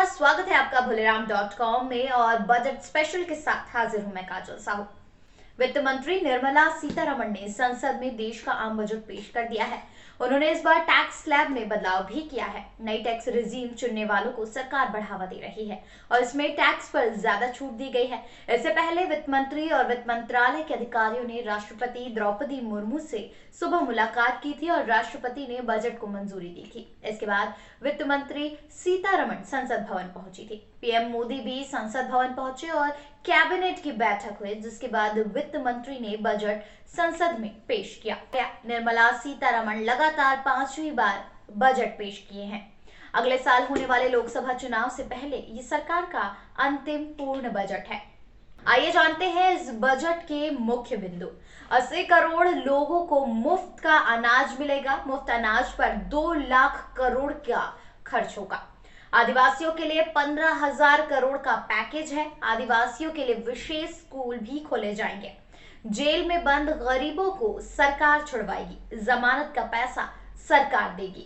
स्वागत है आपका भोलेराम.com में और बजट स्पेशल के साथ हाजिर हूं मैं काजल साहू। वित्त मंत्री निर्मला सीतारमण ने संसद में देश का आम बजट पेश कर दिया है। उन्होंने इस बार टैक्स स्लैब में बदलाव भी किया है। नई टैक्स रिजीम चुनने वालों को सरकार बढ़ावा दे रही है और इसमें टैक्स पर ज्यादा छूट दी गई है। इससे पहले वित्त मंत्री और वित्त मंत्रालय के अधिकारियों ने राष्ट्रपति द्रौपदी मुर्मू से सुबह मुलाकात की थी और राष्ट्रपति ने बजट को मंजूरी दी थी। इसके बाद वित्त मंत्री सीतारमण संसद भवन पहुंची थी। पीएम मोदी भी संसद भवन पहुंचे और कैबिनेट की बैठक हुई, जिसके बाद वित्त मंत्री ने बजट संसद में पेश किया। निर्मला सीतारमण लगातार 5वीं बार बजट पेश किए हैं। अगले साल होने वाले लोकसभा चुनाव से पहले ये सरकार का अंतिम पूर्ण बजट है। आइए जानते हैं इस बजट के मुख्य बिंदु। 80 करोड़ लोगों को मुफ्त का अनाज मिलेगा। मुफ्त अनाज पर 2 लाख करोड़ का खर्च होगा। आदिवासियों के लिए 15,000 करोड़ का पैकेज है। आदिवासियों के लिए विशेष स्कूल भी खोले जाएंगे। जेल में बंद गरीबों को सरकार छुड़वाएगी। जमानत का पैसा सरकार देगी।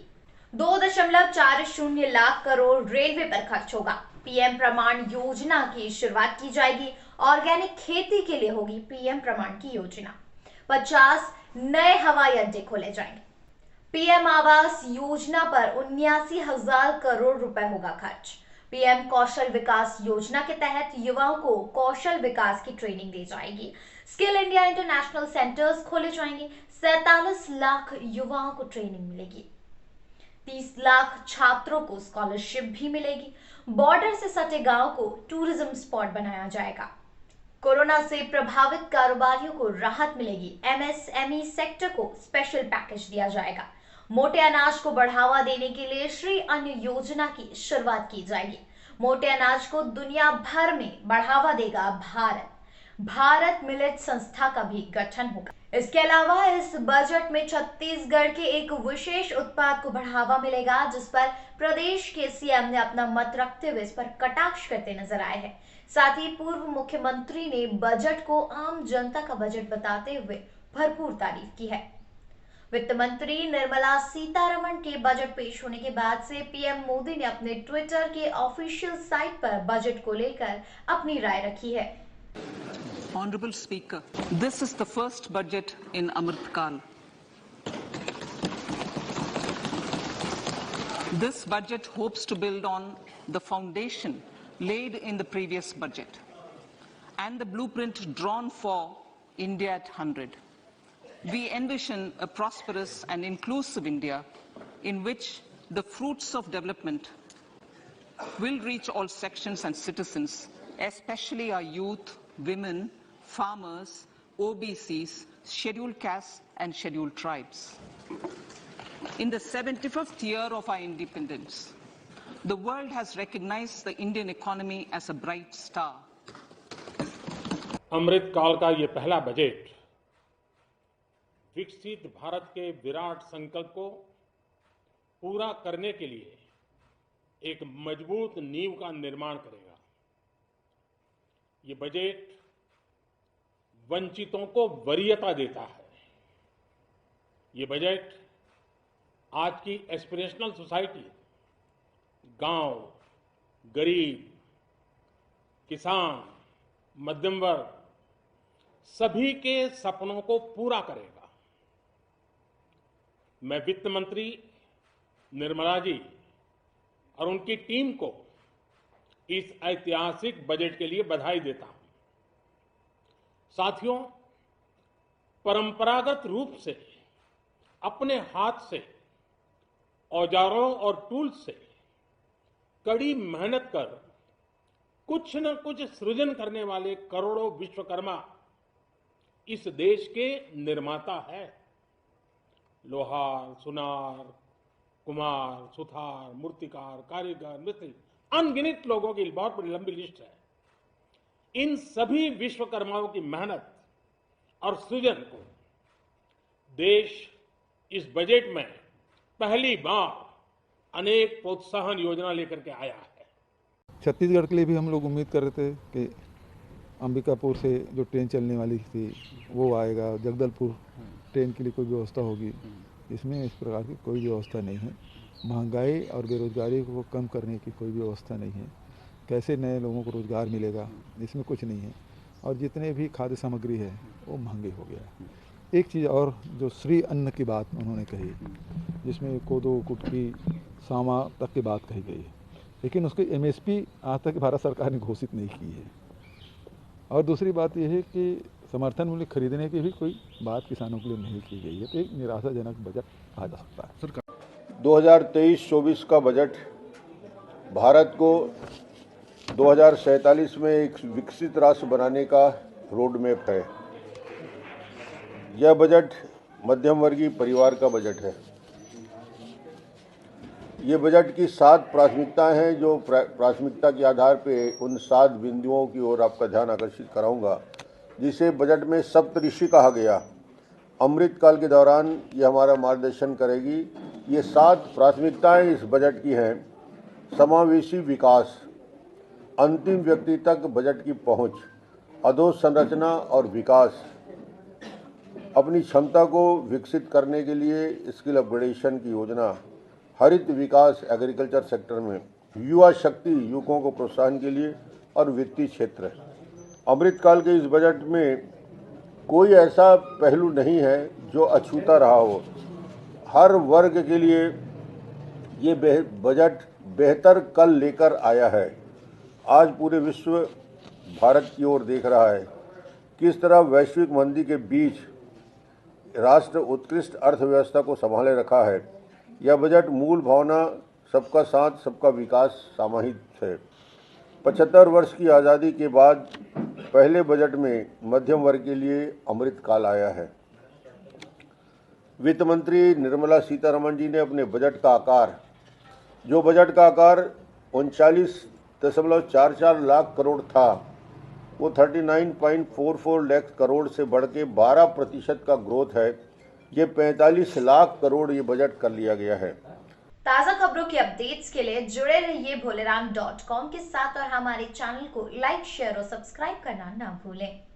2.40 लाख करोड़ रेलवे पर खर्च होगा। पीएम प्रमाण योजना की शुरुआत की जाएगी। ऑर्गेनिक खेती के लिए होगी पीएम प्रमाण की योजना। 50 नए हवाई अड्डे खोले जाएंगे। पीएम आवास योजना पर 79,000 करोड़ रुपए होगा खर्च। पीएम कौशल विकास योजना के तहत युवाओं को कौशल विकास की ट्रेनिंग दी जाएगी। स्किल इंडिया इंटरनेशनल सेंटर्स खोले जाएंगे। 47 लाख युवाओं को ट्रेनिंग मिलेगी। 30 लाख छात्रों को स्कॉलरशिप भी मिलेगी। बॉर्डर से सटे गांव को टूरिज्म स्पॉट बनाया जाएगा। कोरोना से प्रभावित कारोबारियों को राहत मिलेगी। एमएसएमई सेक्टर को स्पेशल पैकेज दिया जाएगा। मोटे अनाज को बढ़ावा देने के लिए श्री अन्न योजना की शुरुआत की जाएगी। मोटे अनाज को दुनिया भर में बढ़ावा देगा भारत मिलेट संस्था का भी गठन होगा। इसके अलावा इस बजट में छत्तीसगढ़ के एक विशेष उत्पाद को बढ़ावा मिलेगा, जिस पर प्रदेश के सीएम ने अपना मत रखते हुए इस पर कटाक्ष करते नजर आए हैं। साथ ही पूर्व मुख्यमंत्री ने बजट को आम जनता का बजट बताते हुए भरपूर तारीफ की है। वित्त मंत्री निर्मला सीतारमण के बजट पेश होने के बाद से पीएम मोदी ने अपने ट्विटर के ऑफिशियल साइट पर बजट को लेकर अपनी राय रखी है। Honorable Speaker, this is the first budget in Amrit Kal. This budget hopes to build on the foundation laid in the previous budget and the blueprint drawn for India at 100. We envision a prosperous and inclusive India in which the fruits of development will reach all sections and citizens, especially our youth, women, farmers, OBCs, scheduled castes and scheduled tribes. In the 75th year of our independence, the world has recognized the Indian economy as a bright star. अमृत काल का ये पहला budget विकसित भारत के विराट संकल्प को पूरा करने के लिए एक मजबूत नींव का निर्माण करेगा। ये बजट वंचितों को वरीयता देता है। ये बजट आज की एस्पिरेशनल सोसाइटी, गांव, गरीब, किसान, मध्यम वर्ग सभी के सपनों को पूरा करेगा। मैं वित्त मंत्री निर्मला जी और उनकी टीम को इस ऐतिहासिक बजट के लिए बधाई देता हूं। साथियों, परंपरागत रूप से अपने हाथ से औजारों और टूल्स से कड़ी मेहनत कर कुछ न कुछ सृजन करने वाले करोड़ों विश्वकर्मा इस देश के निर्माता है। लोहार, सुनार, कुम्हार, सुथार, मूर्तिकार, कारीगर, मिस्त्री, अनगिनत लोगों की बहुत बड़ी लंबी लिस्ट है। इन सभी विश्वकर्माओं की मेहनत और सृजन को देश इस बजट में पहली बार अनेक प्रोत्साहन योजना लेकर के आया है। छत्तीसगढ़ के लिए भी हम लोग उम्मीद कर रहे थे कि अंबिकापुर से जो ट्रेन चलने वाली थी वो आएगा, जगदलपुर ट्रेन के लिए कोई व्यवस्था होगी। इसमें इस प्रकार की कोई व्यवस्था नहीं है। महंगाई और बेरोजगारी को कम करने की कोई व्यवस्था नहीं है। कैसे नए लोगों को रोज़गार मिलेगा, इसमें कुछ नहीं है। और जितने भी खाद्य सामग्री है वो महंगी हो गया है। एक चीज़ और, जो श्री अन्न की बात उन्होंने कही, जिसमें कोदो, कुटकी, सामा तक की बात कही गई है, लेकिन उसकी MSP आज तक भारत सरकार ने घोषित नहीं की है। और दूसरी बात यह है कि समर्थन मूल्य खरीदने की भी कोई बात किसानों के लिए नहीं की गई है। तो एक निराशाजनक बजट कहा जा सकता है। 2023-24 का बजट भारत को 2047 में एक विकसित राष्ट्र बनाने का रोड मैप है। यह बजट मध्यम वर्गीय परिवार का बजट है। ये बजट की 7 प्राथमिकताएं हैं, जो प्राथमिकता के आधार पे उन 7 बिंदुओं की ओर आपका ध्यान आकर्षित कराऊंगा, जिसे बजट में सप्तऋषि कहा गया। अमृत काल के दौरान ये हमारा मार्गदर्शन करेगी। ये 7 प्राथमिकताएं इस बजट की हैं। समावेशी विकास, अंतिम व्यक्ति तक बजट की पहुंच, अधोसंरचना और विकास, अपनी क्षमता को विकसित करने के लिए स्किल अपग्रेडेशन की योजना, हरित विकास एग्रीकल्चर सेक्टर में, युवा शक्ति युवकों को प्रोत्साहन के लिए और वित्तीय क्षेत्र। अमृतकाल के इस बजट में कोई ऐसा पहलू नहीं है जो अछूता रहा हो। हर वर्ग के लिए ये बजट बेहतर कल लेकर आया है। आज पूरे विश्व भारत की ओर देख रहा है। किस तरह वैश्विक मंदी के बीच राष्ट्र उत्कृष्ट अर्थव्यवस्था को संभाले रखा है। यह बजट मूल भावना सबका साथ सबका विकास समाहित है। 75 वर्ष की आज़ादी के बाद पहले बजट में मध्यम वर्ग के लिए अमृत काल आया है। वित्त मंत्री निर्मला सीतारमण जी ने अपने बजट का आकार, जो बजट का आकार 39.44 लाख करोड़ था, वो 39.44 लाख करोड़ से बढ़ के 12% का ग्रोथ है। ये 45 लाख करोड़ ये बजट कर लिया गया है। ताज़ा खबरों की अपडेट्स के लिए जुड़े रहिए भोलेराम.com के साथ और हमारे चैनल को लाइक, शेयर और सब्सक्राइब करना ना भूलें।